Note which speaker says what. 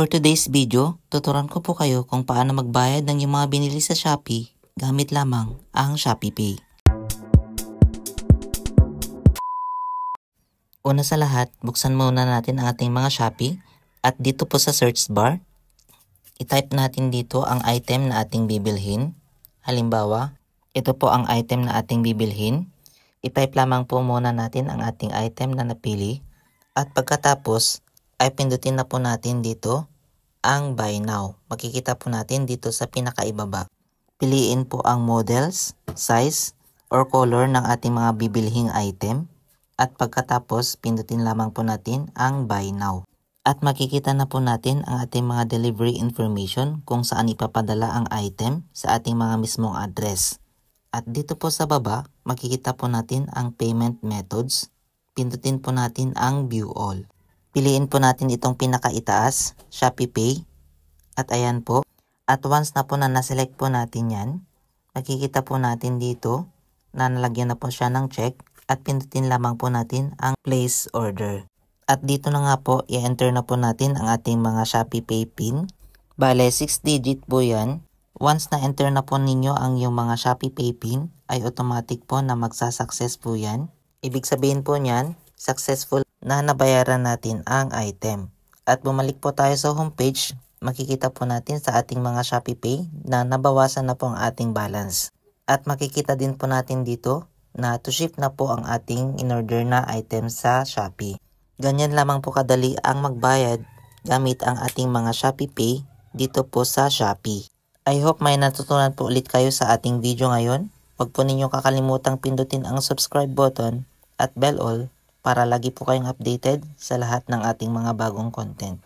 Speaker 1: For today's video, tuturuan ko po kayo kung paano magbayad ng yung mga binili sa Shopee gamit lamang ang Shopee Pay. Una sa lahat, buksan muna natin ang ating mga Shopee at dito po sa search bar, i-type natin dito ang item na ating bibilhin. Halimbawa, ito po ang item na ating bibilhin. I-type lamang po muna natin ang ating item na napili at pagkatapos ay pindutin na po natin dito ang Buy Now. Makikita po natin dito sa pinakaibaba. Piliin po ang models, size, or color ng ating mga bibilhing item. At pagkatapos, pindutin lamang po natin ang Buy Now. At makikita na po natin ang ating mga delivery information kung saan ipapadala ang item sa ating mga mismong address. At dito po sa baba, makikita po natin ang payment methods. Pindutin po natin ang View All. Piliin po natin itong pinakaitaas, Shopee Pay. At ayan po. At once na po na naselect po natin yan, makikita po natin dito na nalagyan na po siya ng check at pindutin lamang po natin ang Place Order. At dito na nga po, i-enter na po natin ang ating mga Shopee Pay PIN. Bale, 6 digit po yan. Once na-enter na po ninyo ang yung mga Shopee Pay PIN, ay automatic po na magsasuccess po yan. Ibig sabihin po niyan, successful na nabayaran natin ang item. At bumalik po tayo sa homepage, makikita po natin sa ating mga Shopee Pay na nabawasan na po ang ating balance. At makikita din po natin dito na to ship na po ang ating in-order na item sa Shopee. Ganyan lamang po kadali ang magbayad gamit ang ating mga Shopee Pay dito po sa Shopee. I hope may natutunan po ulit kayo sa ating video ngayon. Huwag po ninyong kakalimutang pindutin ang subscribe button at bell all para lagi po kayong updated sa lahat ng ating mga bagong content.